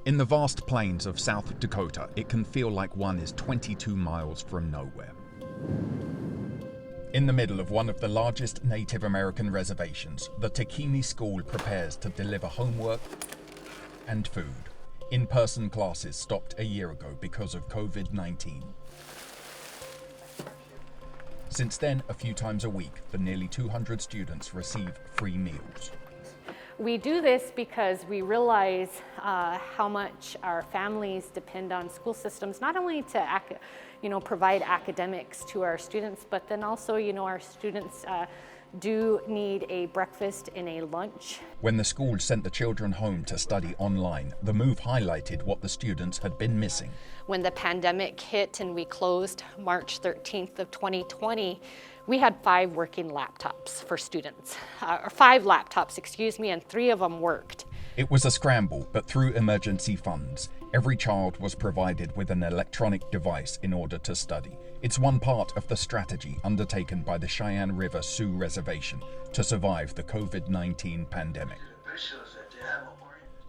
In the vast plains of South Dakota, it can feel like one is 22 miles from nowhere. In the middle of one of the largest Native American reservations, the Takini School prepares to deliver homework and food. In-person classes stopped a year ago because of COVID-19. Since then, a few times a week, the nearly 200 students receive free meals. We do this because we realize how much our families depend on school systems, not only to provide academics to our students, but then also, our students do need a breakfast and a lunch. When the school sent the children home to study online, the move highlighted what the students had been missing. When the pandemic hit and we closed March 13th of 2020, we had 5 working laptops for students, or 5 laptops, and 3 of them worked. It was a scramble, but through emergency funds, every child was provided with an electronic device in order to study. It's one part of the strategy undertaken by the Cheyenne River Sioux Reservation to survive the COVID-19 pandemic.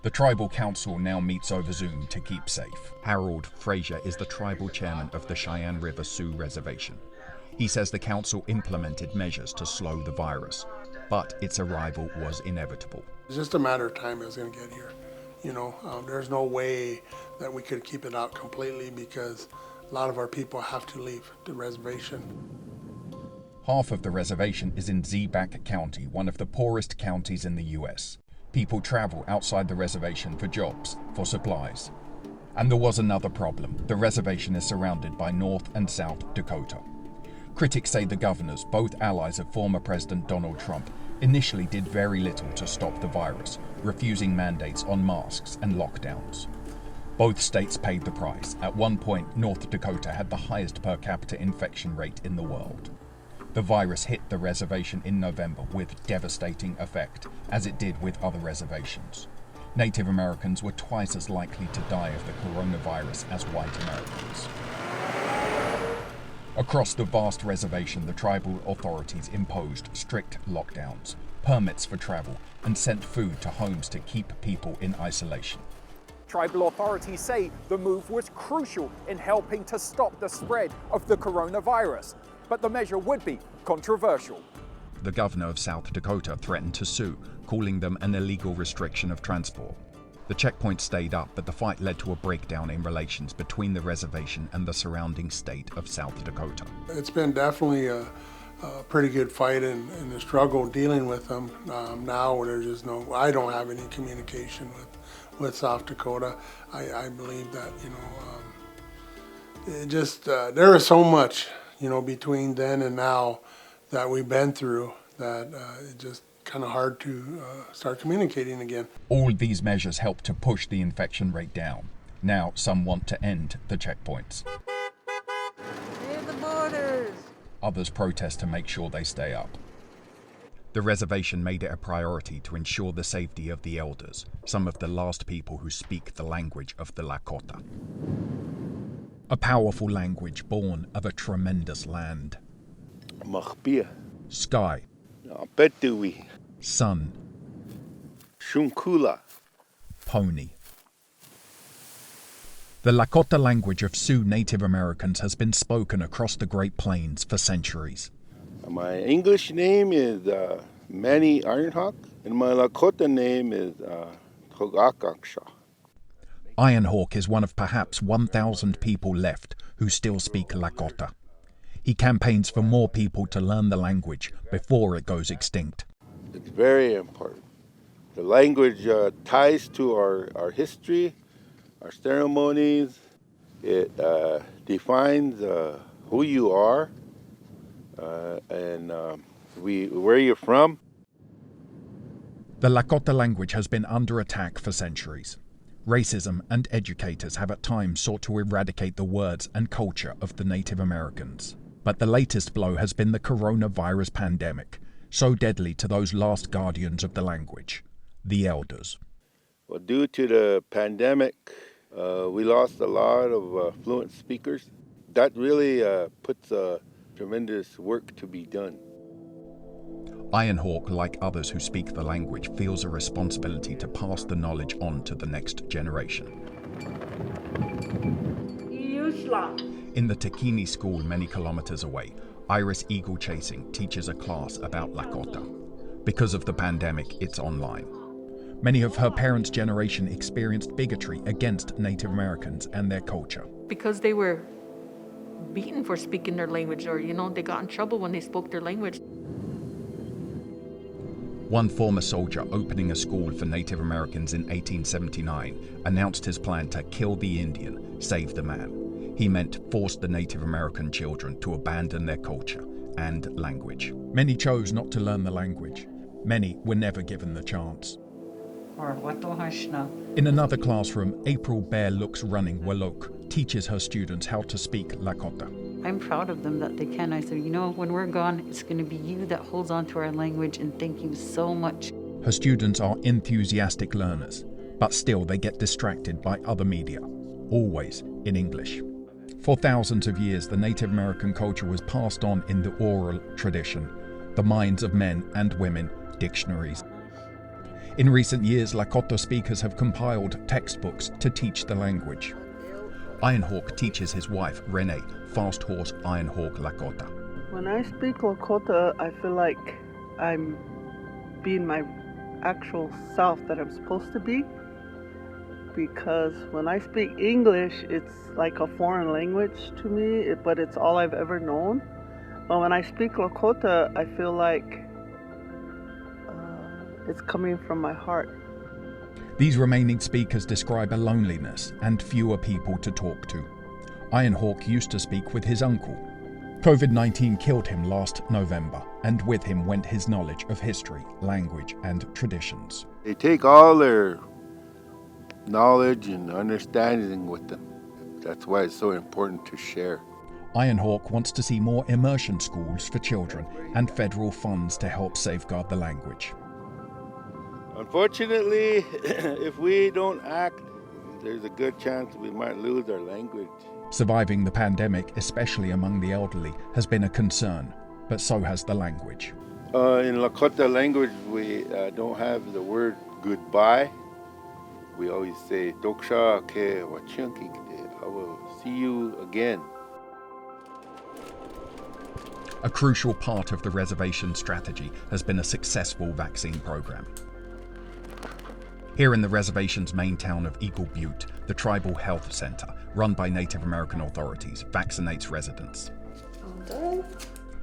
The tribal council now meets over Zoom to keep safe. Harold Frazier is the tribal chairman of the Cheyenne River Sioux Reservation. He says the council implemented measures to slow the virus, but its arrival was inevitable. It's just a matter of time it was going to get here. There's no way that we could keep it out completely because a lot of our people have to leave the reservation. Half of the reservation is in Zibac County, one of the poorest counties in the U.S. People travel outside the reservation for jobs, for supplies. And there was another problem. The reservation is surrounded by North and South Dakota. Critics say the governors, both allies of former President Donald Trump, initially did very little to stop the virus, refusing mandates on masks and lockdowns. Both states paid the price. At one point, North Dakota had the highest per capita infection rate in the world. The virus hit the reservation in November with devastating effect, as it did with other reservations. Native Americans were twice as likely to die of the coronavirus as white Americans. Across the vast reservation, the tribal authorities imposed strict lockdowns, permits for travel, and sent food to homes to keep people in isolation. Tribal authorities say the move was crucial in helping to stop the spread of the coronavirus, but the measure would be controversial. The governor of South Dakota threatened to sue, calling them an illegal restriction of transport. The checkpoint stayed up, but the fight led to a breakdown in relations between the reservation and the surrounding state of South Dakota. It's been definitely a pretty good fight and a struggle dealing with them. Now there's just I don't have any communication with South Dakota. I believe that, it just, there is so much, between then and now that we've been through that it just kind of hard to start communicating again. All these measures help to push the infection rate down. Now some want to end the checkpoints. Leave the borders. Others protest to make sure they stay up. The reservation made it a priority to ensure the safety of the elders, some of the last people who speak the language of the Lakota. A powerful language born of a tremendous land. Sky. Sun. Shunkula. Pony. The Lakota language of Sioux Native Americans has been spoken across the Great Plains for centuries. My English name is Manny Ironhawk, and my Lakota name is Hogakaksha. Ironhawk is one of perhaps 1,000 people left who still speak Lakota. He campaigns for more people to learn the language before it goes extinct. It's very important. The language ties to our history, our ceremonies. It defines who you are and where you're from. The Lakota language has been under attack for centuries. Racism and educators have at times sought to eradicate the words and culture of the Native Americans. But the latest blow has been the coronavirus pandemic, so deadly to those last guardians of the language, the elders. Well, due to the pandemic, we lost a lot of fluent speakers. That really puts tremendous work to be done. Iron Hawk, like others who speak the language, feels a responsibility to pass the knowledge on to the next generation. In the Tekini school many kilometers away, Iris Eagle Chasing teaches a class about Lakota. Because of the pandemic, it's online. Many of her parents' generation experienced bigotry against Native Americans and their culture. Because they were beaten for speaking their language, or, they got in trouble when they spoke their language. One former soldier opening a school for Native Americans in 1879 announced his plan to kill the Indian, save the man. He meant force the Native American children to abandon their culture and language. Many chose not to learn the language. Many were never given the chance. In another classroom, April Bear Looks Running Walok teaches her students how to speak Lakota. I'm proud of them that they can. I said, when we're gone, it's going to be you that holds on to our language, and thank you so much. Her students are enthusiastic learners, but still they get distracted by other media, always in English. For thousands of years, the Native American culture was passed on in the oral tradition, the minds of men and women, dictionaries. In recent years, Lakota speakers have compiled textbooks to teach the language. Iron Hawk teaches his wife, Renee, Fast Horse Iron Hawk Lakota. When I speak Lakota, I feel like I'm being my actual self that I'm supposed to be. Because when I speak English, it's like a foreign language to me, but it's all I've ever known. But when I speak Lakota, I feel like it's coming from my heart. These remaining speakers describe a loneliness and fewer people to talk to. Iron Hawk used to speak with his uncle. COVID-19 killed him last November, and with him went his knowledge of history, language, and traditions. They take all their knowledge and understanding with them. That's why it's so important to share. Iron Hawk wants to see more immersion schools for children and federal funds to help safeguard the language. Unfortunately, if we don't act, there's a good chance we might lose our language. Surviving the pandemic, especially among the elderly, has been a concern, but so has the language. In Lakota language, we don't have the word goodbye. We always say, Doksha ke wachinkikde. I will see you again. A crucial part of the reservation strategy has been a successful vaccine program. Here in the reservation's main town of Eagle Butte, the Tribal Health Center, run by Native American authorities, vaccinates residents.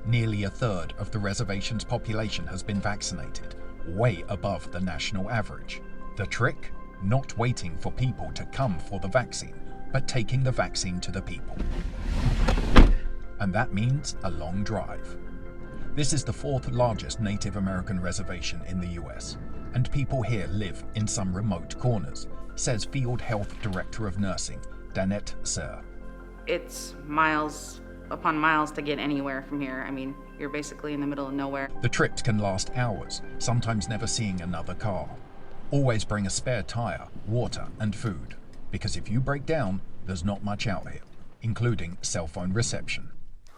Nearly a third of the reservation's population has been vaccinated, way above the national average. The trick? Not waiting for people to come for the vaccine, but taking the vaccine to the people. And that means a long drive. This is the fourth largest Native American reservation in the US, and people here live in some remote corners, says Field Health Director of Nursing, Danette Sir. It's miles upon miles to get anywhere from here. I mean, you're basically in the middle of nowhere. The trips can last hours, sometimes never seeing another car. Always bring a spare tire, water and food, because if you break down, there's not much out here, including cell phone reception.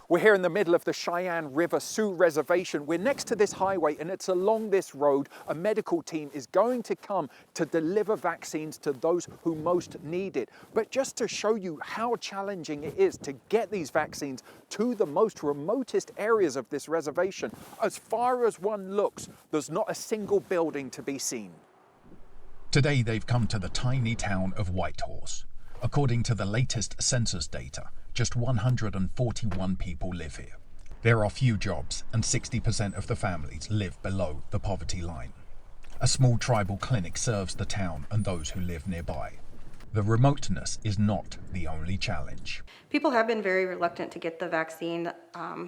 We're here in the middle of the Cheyenne River Sioux Reservation. We're next to this highway, and it's along this road a medical team is going to come to deliver vaccines to those who most need it. But just to show you how challenging it is to get these vaccines to the most remotest areas of this reservation, as far as one looks, there's not a single building to be seen. Today they've come to the tiny town of Whitehorse. According to the latest census data, just 141 people live here. There are few jobs, and 60% of the families live below the poverty line. A small tribal clinic serves the town and those who live nearby. The remoteness is not the only challenge. People have been very reluctant to get the vaccine,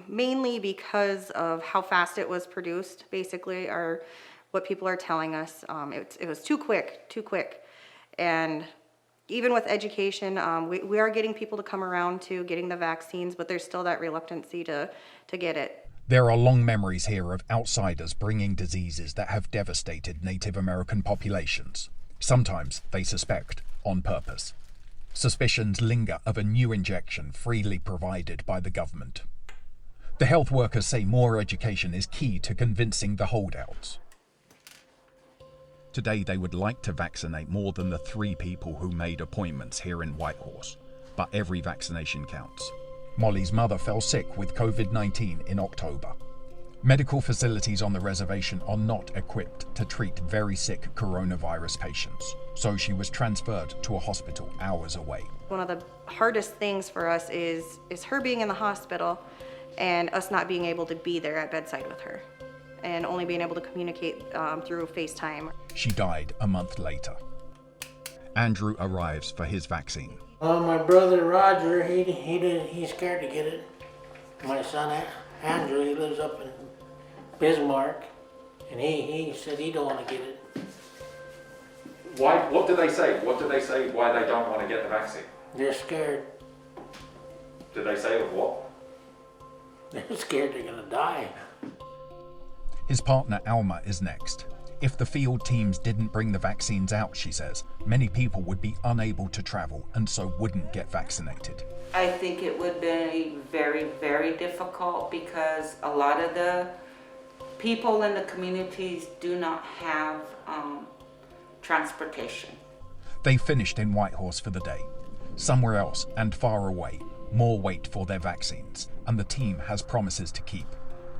mainly because of how fast it was produced, basically, or what people are telling us. It was too quick. And even with education, we are getting people to come around to getting the vaccines, but there's still that reluctancy to get it. There are long memories here of outsiders bringing diseases that have devastated Native American populations. Sometimes, they suspect, on purpose. Suspicions linger of a new injection freely provided by the government. The health workers say more education is key to convincing the holdouts. Today they would like to vaccinate more than the 3 people who made appointments here in Whitehorse, but every vaccination counts. Molly's mother fell sick with COVID-19 in October. Medical facilities on the reservation are not equipped to treat very sick coronavirus patients, so she was transferred to a hospital hours away. One of the hardest things for us is her being in the hospital and us not being able to be there at bedside with her and only being able to communicate through FaceTime. She died a month later. Andrew arrives for his vaccine. My brother Roger, he's scared to get it. My son Andrew, he lives up in Bismarck, and he said he don't want to get it. Why? What do they say? What do they say why they don't want to get the vaccine? They're scared. Did they say of what? They're scared they're gonna die. His partner Alma is next. If the field teams didn't bring the vaccines out, she says, many people would be unable to travel and so wouldn't get vaccinated. I think it would be very, very difficult because a lot of the people in the communities do not have transportation. They finished in Whitehorse for the day. Somewhere else and far away, more wait for their vaccines, and the team has promises to keep,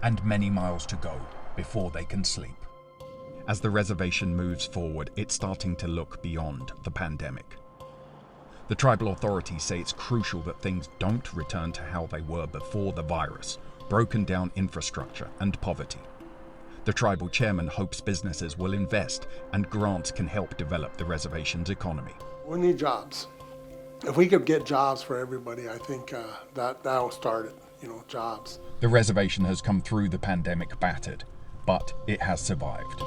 and many miles to go before they can sleep. As the reservation moves forward, it's starting to look beyond the pandemic. The tribal authorities say it's crucial that things don't return to how they were before the virus, broken down infrastructure and poverty. The tribal chairman hopes businesses will invest and grants can help develop the reservation's economy. We need jobs. If we could get jobs for everybody, I think that will start it, jobs. The reservation has come through the pandemic battered, but it has survived.